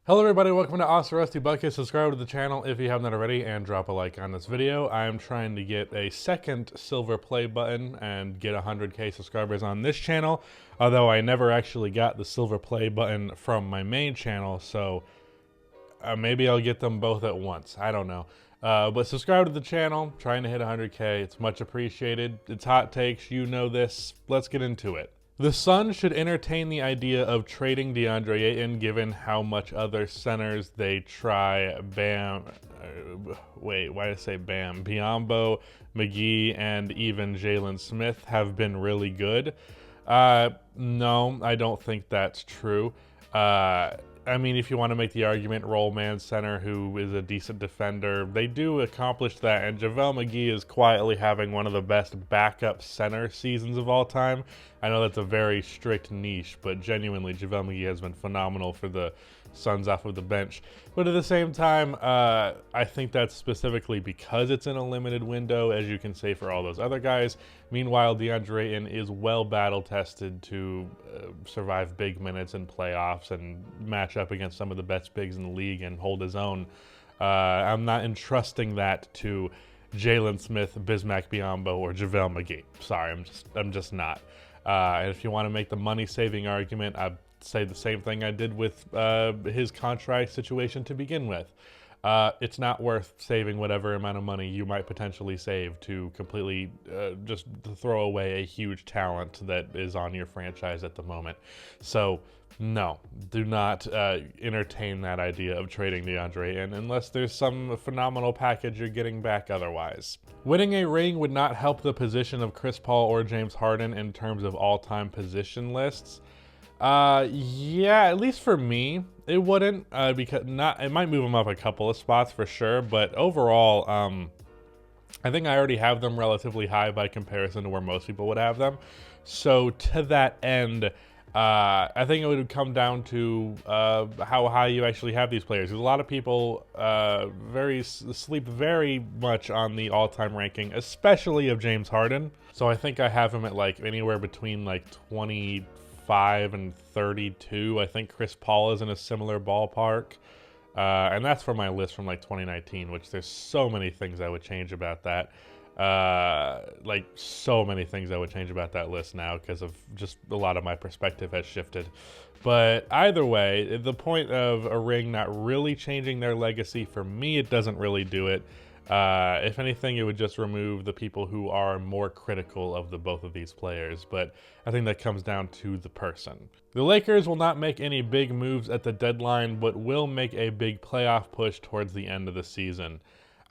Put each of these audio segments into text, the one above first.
Hello everybody, welcome to Awesome Rusty Bucket. Subscribe to the channel if you haven't already and drop a like on this video. I am trying to get a second silver play button and get 100k subscribers on this channel, although I never actually got the silver play button from my main channel, so maybe I'll get them both at once. I don't know. But subscribe to the channel, trying to hit 100k. It's much appreciated. It's hot takes, you know this. Let's get into it. The Suns should entertain the idea of trading Deandre Ayton given how much other centers they try. Why did I say Bam? Biyombo, McGee, and even Jalen Smith have been really good. No, I don't think that's true. I mean, if you want to make the argument, roll man center who is a decent defender, they do accomplish that, and JaVale McGee is quietly having one of the best backup center seasons of all time. I know that's a very strict niche, but genuinely, JaVale McGee has been phenomenal for the Suns off of the bench. But at the same time, I think that's specifically because it's in a limited window, as you can say for all those other guys. Meanwhile, Deandre Ayton is well battle-tested to survive big minutes in playoffs and match up against some of the best bigs in the league and hold his own. I'm not entrusting that to Jalen Smith, Bismack Biyombo, or JaVale McGee. Sorry, I'm just not. And if you want to make the money-saving argument, I'd say the same thing I did with his contract situation to begin with. It's not worth saving whatever amount of money you might potentially save to completely just throw away a huge talent that is on your franchise at the moment. So, no, do not entertain that idea of trading DeAndre in unless there's some phenomenal package you're getting back otherwise. Winning a ring would not help the position of Chris Paul or James Harden in terms of all-time position lists. Yeah, at least for me, it wouldn't, because it might move them up a couple of spots for sure, but overall, I think I already have them relatively high by comparison to where most people would have them. So to that end, I think it would come down to how high you actually have these players. Because a lot of people sleep very much on the all-time ranking, especially of James Harden. So I think I have him at like anywhere between like 25 and 32. I think Chris Paul is in a similar ballpark. And that's for my list from like 2019, which there's so many things I would change about that. Like so many things I would change about that list now because of just a lot of my perspective has shifted. But either way, the point of a ring not really changing their legacy, for me, it doesn't really do it. If anything, it would just remove the people who are more critical of the both of these players, but I think that comes down to the person. The Lakers will not make any big moves at the deadline, but will make a big playoff push towards the end of the season.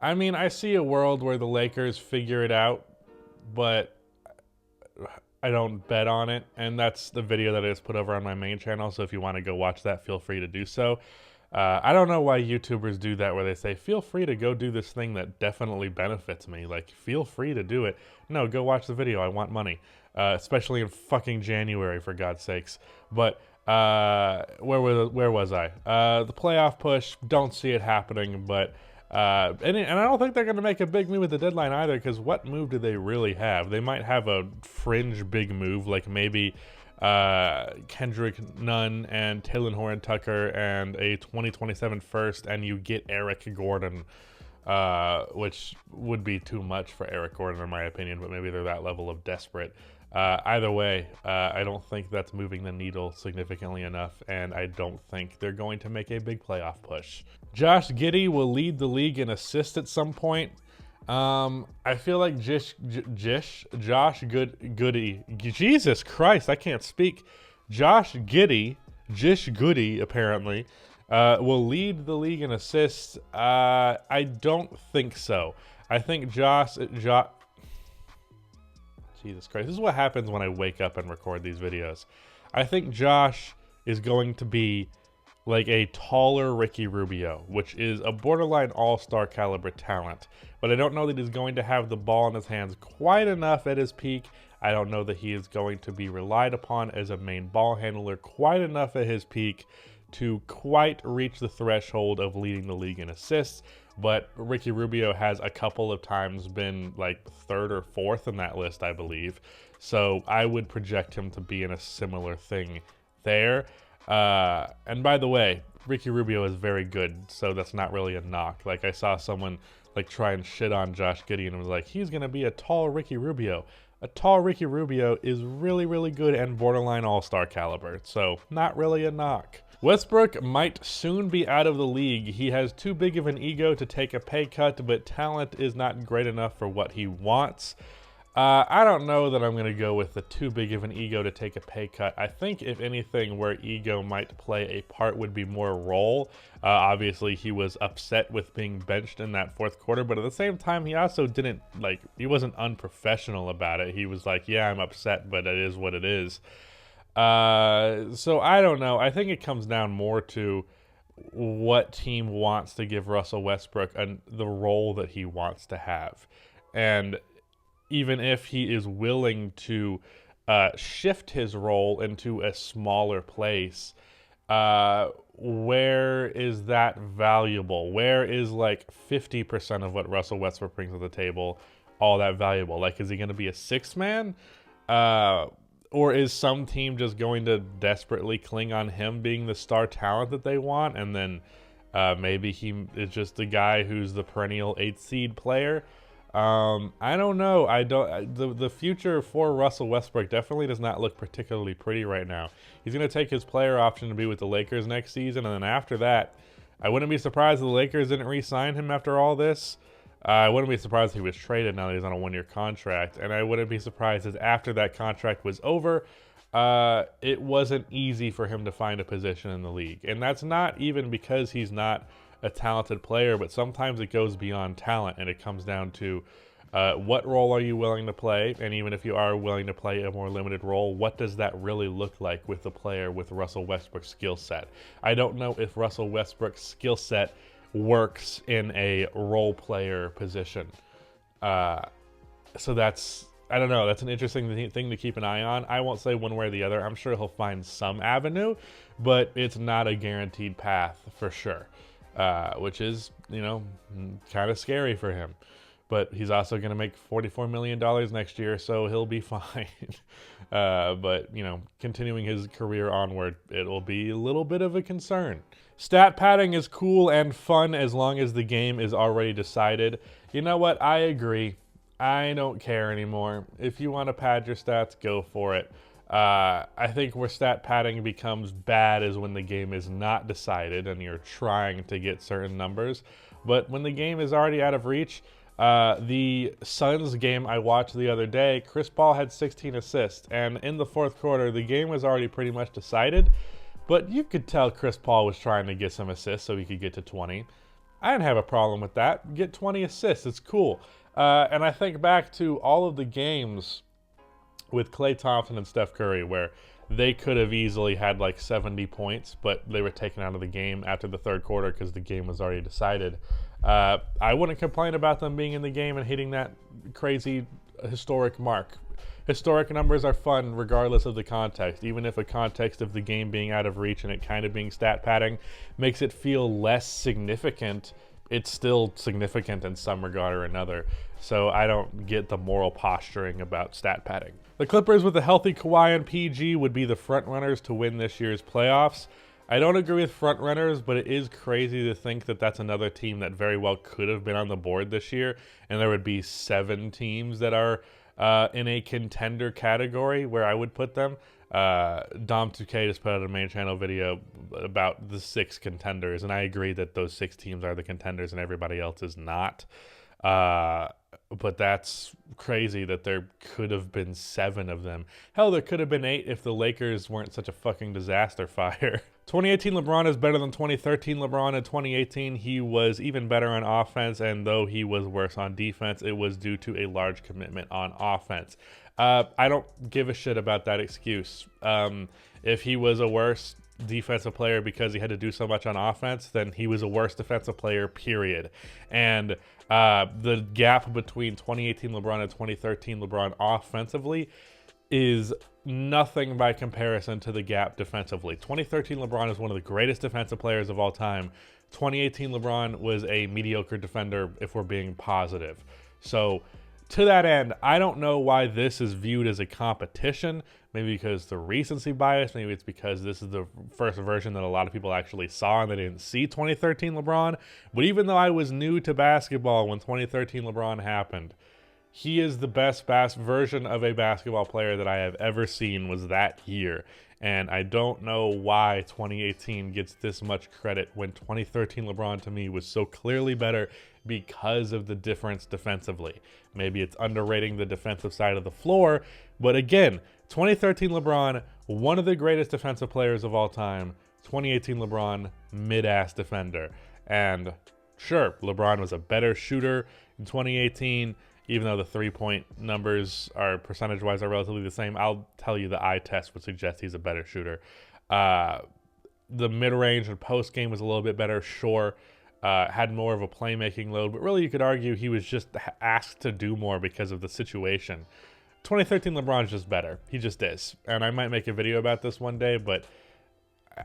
I mean, I see a world where the Lakers figure it out, but I don't bet on it, and that's the video that I just put over on my main channel, so if you want to go watch that, feel free to do so. I don't know why YouTubers do that where they say, feel free to go do this thing that definitely benefits me. Like, feel free to do it. No, go watch the video. I want money. Especially in fucking January, for God's sakes. But where was I? The playoff push, don't see it happening, but and I don't think they're going to make a big move at the deadline either, because what move do they really have? They might have a fringe big move, like maybe Kendrick Nunn and Taylor Horn Tucker and a 2027 first, and you get Eric Gordon, which would be too much for Eric Gordon in my opinion, but maybe they're that level of desperate. Either way, I don't think that's moving the needle significantly enough, and I don't think they're going to make a big playoff push. Josh Giddy will lead the league in assists at some point. I feel like Josh Goody, Jesus Christ, I can't speak. Josh Giddy, Jish Goody, apparently, will lead the league in assists. I don't think so. I think Jesus Christ, this is what happens when I wake up and record these videos. I think Josh is going to be like a taller Ricky Rubio, which is a borderline all-star caliber talent. But I don't know that he's going to have the ball in his hands quite enough at his peak. I don't know that he is going to be relied upon as a main ball handler quite enough at his peak to quite reach the threshold of leading the league in assists. But Ricky Rubio has a couple of times been like third or fourth in that list, I believe. So I would project him to be in a similar thing there. And by the way, Ricky Rubio is very good, so that's not really a knock. Like, I saw someone like try and shit on Josh Giddy and was like, he's gonna be a tall Ricky Rubio. A tall Ricky Rubio is really, really good and borderline all-star caliber, so not really a knock. Westbrook might soon be out of the league. He has too big of an ego to take a pay cut, but talent is not great enough for what he wants. I don't know that I'm going to go with the too big of an ego to take a pay cut. I think, if anything, where ego might play a part would be more role. Obviously, he was upset with being benched in that fourth quarter, but at the same time, he also didn't, like, he wasn't unprofessional about it. He was like, yeah, I'm upset, but it is what it is. So I don't know. I think it comes down more to what team wants to give Russell Westbrook and the role that he wants to have. And even if he is willing to shift his role into a smaller place, where is that valuable? Where is like 50% of what Russell Westbrook brings to the table all that valuable? Like, is he going to be a sixth man? Or is some team just going to desperately cling on him being the star talent that they want? And then maybe he is just the guy who's the perennial 8th seed player. I don't know. The future for Russell Westbrook definitely does not look particularly pretty right now. He's going to take his player option to be with the Lakers next season, and then after that, I wouldn't be surprised if the Lakers didn't re-sign him after all this. I wouldn't be surprised if he was traded now that he's on a 1-year contract, and I wouldn't be surprised if after that contract was over, it wasn't easy for him to find a position in the league. And that's not even because he's not a talented player, but sometimes it goes beyond talent, and it comes down to what role are you willing to play, and even if you are willing to play a more limited role, what does that really look like with the player with Russell Westbrook's skill set? I don't know if Russell Westbrook's skill set works in a role player position. So that's, I don't know, that's an interesting thing to keep an eye on. I won't say one way or the other. I'm sure he'll find some avenue, but it's not a guaranteed path for sure. Which is, you know, kind of scary for him. But he's also going to make $44 million next year, so he'll be fine. But, you know, continuing his career onward, it'll be a little bit of a concern. Stat padding is cool and fun as long as the game is already decided. You know what? I agree. I don't care anymore. If you want to pad your stats, go for it. I think where stat padding becomes bad is when the game is not decided and you're trying to get certain numbers. But when the game is already out of reach, the Suns game I watched the other day, Chris Paul had 16 assists. And in the fourth quarter, the game was already pretty much decided. But you could tell Chris Paul was trying to get some assists so he could get to 20. I didn't have a problem with that. Get 20 assists. It's cool. And I think back to all of the games with Klay Thompson and Steph Curry where they could have easily had like 70 points, but they were taken out of the game after the third quarter because the game was already decided. I wouldn't complain about them being in the game and hitting that crazy historic mark. Historic numbers are fun regardless of the context. Even if a context of the game being out of reach and it kind of being stat padding makes it feel less significant, it's still significant in some regard or another. So I don't get the moral posturing about stat padding. The Clippers with a healthy Kawhi and PG would be the front runners to win this year's playoffs. I don't agree with front runners, but it is crazy to think that that's another team that very well could have been on the board this year, and there would be 7 teams that are in a contender category where I would put them. Dom2K just put out a main channel video about the 6 contenders, and I agree that those 6 teams are the contenders and everybody else is not. But that's crazy that there could have been 7 of them. Hell, there could have been 8 if the Lakers weren't such a fucking disaster fire. 2018 LeBron is better than 2013 LeBron. In 2018, he was even better on offense, and though he was worse on defense, it was due to a large commitment on offense. I don't give a shit about that excuse. If he was a worse defensive player because he had to do so much on offense, then he was a worse defensive player, period. And the gap between 2018 LeBron and 2013 LeBron offensively is nothing by comparison to the gap defensively. 2013 LeBron is one of the greatest defensive players of all time. 2018 LeBron was a mediocre defender, if we're being positive. So to that end, I don't know why this is viewed as a competition. Maybe because the recency bias. Maybe it's because this is the first version that a lot of people actually saw and they didn't see 2013 LeBron. But even though I was new to basketball when 2013 LeBron happened, he is the best version of a basketball player that I have ever seen was that year. And I don't know why 2018 gets this much credit when 2013 LeBron to me was so clearly better because of the difference defensively. Maybe it's underrating the defensive side of the floor, but again, 2013 LeBron, one of the greatest defensive players of all time. 2018 LeBron, mid-ass defender. And sure, LeBron was a better shooter in 2018, even though the three-point numbers are percentage-wise are relatively the same. I'll tell you the eye test would suggest he's a better shooter. The mid-range and post-game was a little bit better, sure. Had more of a playmaking load, but really you could argue he was just asked to do more because of the situation. 2013 LeBron's just better. He just is. And I might make a video about this one day, but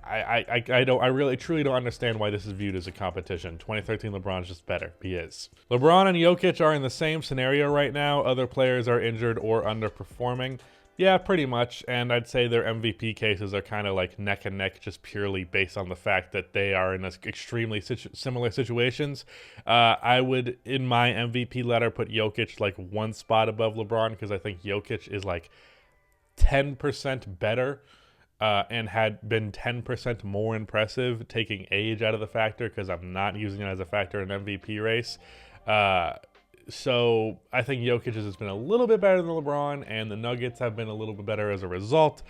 I really truly don't understand why this is viewed as a competition. 2013 LeBron's just better. He is. LeBron and Jokic are in the same scenario right now. Other players are injured or underperforming. Yeah, pretty much. And I'd say their MVP cases are kind of like neck and neck, just purely based on the fact that they are in extremely similar situations. I would, in my MVP letter, put Jokic like one spot above LeBron because I think Jokic is like 10% better. And had been 10% more impressive, taking age out of the factor because I'm not using it as a factor in MVP race. So I think Jokic has been a little bit better than LeBron, and the Nuggets have been a little bit better as a result.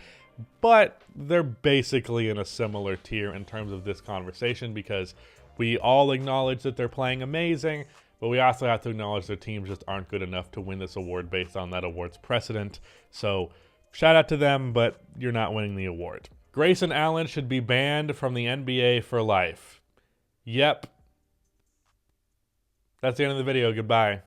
But they're basically in a similar tier in terms of this conversation because we all acknowledge that they're playing amazing, but we also have to acknowledge their teams just aren't good enough to win this award based on that award's precedent. So shout out to them, but you're not winning the award. Grayson Allen should be banned from the NBA for life. Yep. That's the end of the video. Goodbye.